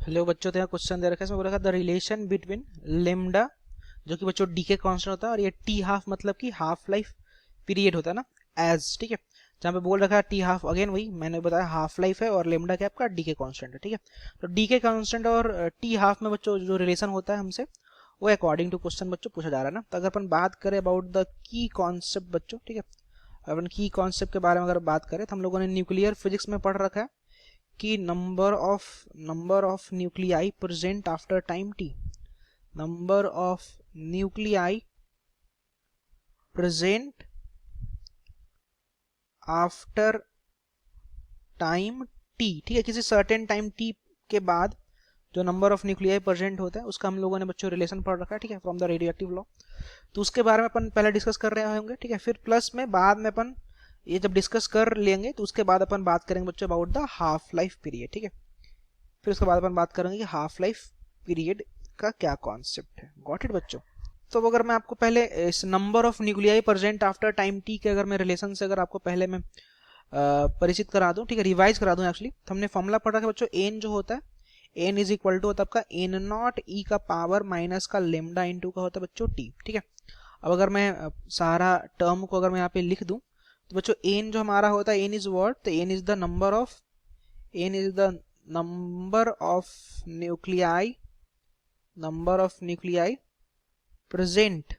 Hello बच्चों, तो यहाँ क्वेश्चन दे रखा है, इसमें बोला था द रिलेशन बिटवीन लेमडा, जो कि बच्चों डी के कांस्टेंट होता है, और ये टी हाफ मतलब कि हाफ लाइफ पीरियड होता है ना, एज, ठीक है। जहाँ पे बोल रखा है टी हाफ, अगेन वही मैंने बताया हाफ लाइफ है, और लेमडा क्या आपका डी के कांस्टेंट है, ठीक है। तो डी के कांस्टेंट और टी हाफ में बच्चों जो रिलेशन होता है हमसे, वो अकॉर्डिंग टू क्वेश्चन बच्चों पूछा जा रहा है ना। तो अगर अपन बात करें अबाउट द की कॉन्सेप्ट बच्चों, ठीक है, अपन की कॉन्सेप्ट के बारे में अगर बात करें तो हम लोगों ने न्यूक्लियर फिजिक्स में पढ़ रखा है कि number of nuclei present after time T, number of nuclei present after time T, ठीक है। किसी सर्टेन टाइम टी के बाद जो नंबर ऑफ न्यूक्लियाई प्रेजेंट होता है उसका हम लोगों ने बच्चों रिलेशन पढ़ रखा है, ठीक है, from the radio active law. तो उसके बारे में अपन पहले डिस्कस कर रहे होंगे, ठीक है। फिर प्लस में बाद में अपन ये जब डिस्कस कर लेंगे तो उसके बाद अपन बात करेंगे बच्चों about the half life period, ठीक है। फिर उसके बाद अपन बात करेंगे कि हाफ लाइफ पीरियड का क्या कॉन्सेप्ट है। गॉट इट बच्चों। तो अगर मैं आपको पहले इस number of nuclei present after time T के अगर मैं रिलेशन से अगर आपको पहले मैं परिचित करा दूं, ठीक है, रिवाइज करा दूं एक्चुअली, तो हमने फॉर्मूला पढ़ा था बच्चों, एन जो होता है, एन इज इक्वल टू होता है आपका एन नॉट ई का पावर माइनस का लेमडा इंटू का होता है बच्चों टी, ठीक है। अब अगर मैं सारा टर्म को अगर मैं यहाँ पे लिख दूं तो बच्चों एन जो हमारा होता है, एन इज व्हाट, तो N is the number of nuclei present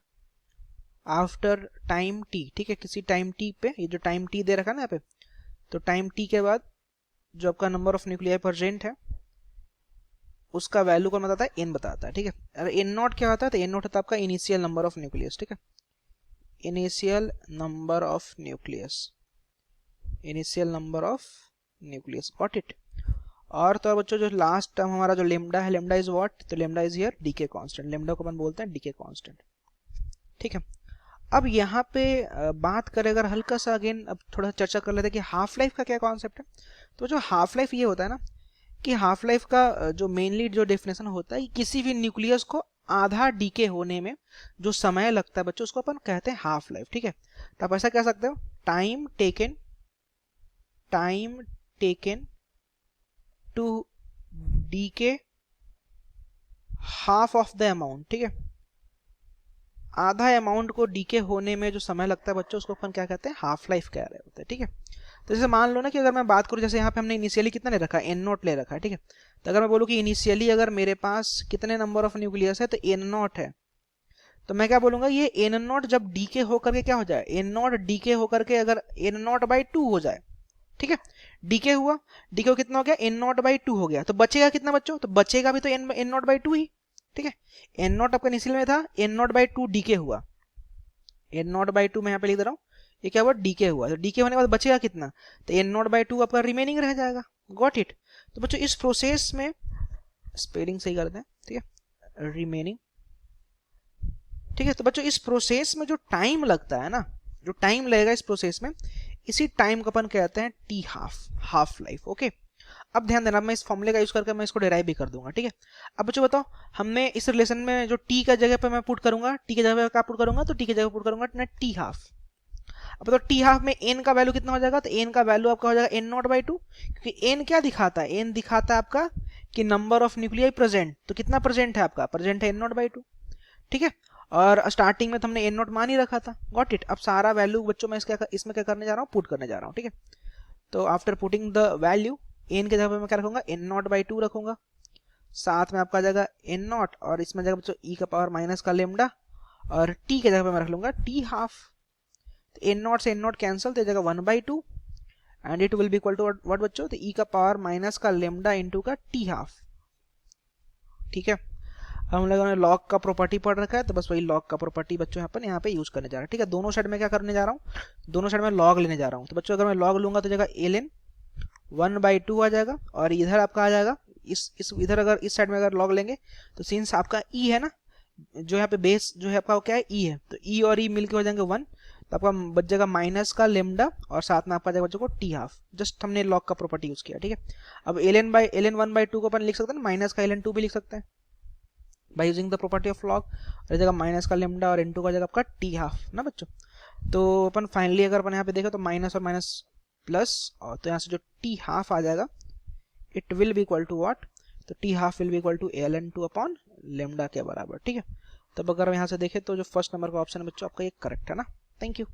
after time T, ठीक है। किसी टाइम टी पे, ये जो टाइम टी दे रखा है ना यहाँ पे, तो टाइम टी के बाद जो आपका नंबर ऑफ न्यूक्लियाई प्रेजेंट है उसका वैल्यू कौन बताता है, एन बताता है, ठीक है। अगर एन नॉट क्या होता है, तो एन नॉट होता है आपका इनिशियल नंबर ऑफ न्यूक्लियस, ठीक है, initial number of nucleus, got it. और तो बच्चों जो लास्ट टर्म हमारा जो लेमडा है, लेमडा इज व्हाट, तो lambda is here decay constant, lambda को अपन बोलते हैं डीके कांस्टेंट, ठीक है। अब यहाँ पे बात करें अगर हल्का सा अगेन, अब थोड़ा चर्चा कर लेते हैं कि हाफ लाइफ का क्या कॉन्सेप्ट है। तो जो हाफ लाइफ ये होता है ना, कि हाफ लाइफ का जो मेनली जो डेफिनेशन होता है कि किसी भी न्यूक्लियस को आधा डीके होने में जो समय लगता है बच्चों, उसको अपन कहते हैं हाफ लाइफ, ठीक है। तो आप ऐसा कह सकते हो, time taken to decay half of the amount, ठीक है। आधा अमाउंट को डीके होने में जो समय लगता है बच्चों, उसको अपन क्या कहते हैं, हाफ लाइफ कह रहे होते हैं, ठीक है। तो जैसे मान लो ना कि अगर मैं बात करूं, जैसे यहाँ पे हमने इनिशियली कितना ले रखा है, एन नॉट ले रखा है, ठीक है। तो अगर मैं बोलूँ कि इनिशियली अगर मेरे पास कितने नंबर ऑफ न्यूक्लियस है, तो एन नॉट है, तो मैं क्या बोलूंगा, ये एन नॉट जब डीके होकर के क्या हो जाए, एन नॉट डीके होकर के अगर एन नॉट बाई टू हो जाए, ठीक है। डीके हुआ, डीके कितना हो गया, एन नॉट बाई टू हो गया, तो बचेगा कितना बच्चों, तो बचेगा भी तो एन नॉट बाई टू ही, ठीक है। एन नॉट आपका इनिशियल में था, N not by two decay हुआ, एन नॉट बाई टू मैं यहाँ पे लिख दे रहा हूँ, ये क्या हुआ, डीके हुआ, तो डीके होने के बाद बचेगा कितना, तो एन नॉट बाई टू आपका रिमेनिंग रह जाएगा, गॉट इट। तो बच्चों इस प्रोसेस में स्पेलिंग सही करते हैं, ठीक है, रिमेनिंग, ठीक है। तो बच्चों इस प्रोसेस में जो टाइम लगता है ना, जो टाइम लगेगा इस प्रोसेस में, इसी टाइम को अपन कहते हैं टी हाफ लाइफ, ओके। अब ध्यान देना, मैं इस फॉर्मूले का यूज करके मैं इसको डिराइव भी कर दूंगा, ठीक है। अब बच्चों बताओ, हमने इस रिलेशन में जो टी का जगह पे मैं पुट करूंगा, टी की जगह पे क्या पुट करूंगा, तो टी की जगह पुट करूंगा ना टी हाफ। अब तो टी हाफ में एन का वैल्यू कितना हो जाएगा, तो एन का वैल्यू आपका हो जाएगा एन नॉट बाई टू, क्योंकि एन क्या दिखाता है, एन दिखाता है आपका कि नंबर ऑफ न्यूक्लियाई प्रेजेंट, तो कितना प्रेजेंट है आपका, प्रेजेंट है एन नॉट बाई टू, ठीक है। और स्टार्टिंग में तो हमने एन नॉट मान ही रखा था, गॉट इट। अब सारा वैल्यू बच्चों मैं इसमें क्या करने जा रहा हूँ, पुट करने जा रहा हूँ, ठीक है। तो after putting the value, N के जगह पे मैं क्या रखूंगा, एन नॉट बाई टू रखूंगा, साथ में आपका जगह एन नॉट, और इसमें जगह बच्चों ई का पावर माइनस का लेमडा, और टी के जगह पे मैं रख लूंगा टी हाफ। एन नॉट से एन नॉट कैंसिल, तो जगह one by two, and it will be equal to what बच्चों, तो ई का पावर माइनस का लेमडा इंटू का टी हाफ, ठीक है। हम लोगों ने लॉग का प्रॉपर्टी पढ़ रखा है, तो बस वही लॉग का प्रॉपर्टी बच्चों यहाँ पे यूज करने जा रहा है, ठीक है। दोनों साइड में क्या करने जा रहा हूँ, दोनों साइड में लॉग लेने जा रहा हूँ। तो बच्चों अगर मैं लॉग लूंगा तो जगह एल वन बाई टू आ जाएगा, और इधर आपका आ जाएगा इस इधर अगर इस साइड में अगर लॉग लेंगे, तो सिंस आपका ई है ना, जो यहाँ पे बेस जो है आपका वो क्या है, ई है, तो ई और ई मिलके हो जाएंगे वन, तो आपका बच जाएगा माइनस का लेमडा, और साथ में आपका जाएगा बच्चों को टी हाफ, जस्ट हमने लॉग का प्रॉपर्टी यूज किया, ठीक है। अब L N one by two को अपन लिख सकते हैं, माइनस का एल एन टू भी लिख सकते हैं by using the property of log, और जगह माइनस का लेमडा और इनटू का जगह आपका टी हाफ ना बच्चों। तो अपन फाइनली अगर अपन यहाँ पे देखें तो माइनस और माइनस प्लस, और तो यहाँ से जो टी हाफ आ जाएगा, it will be equal to what, तो T half will be equal to ln2 upon lambda के बराबर, ठीक है। तब अगर हम यहाँ से देखें तो जो फर्स्ट नंबर का ऑप्शन है बच्चों आपका ये करेक्ट है ना। Thank you.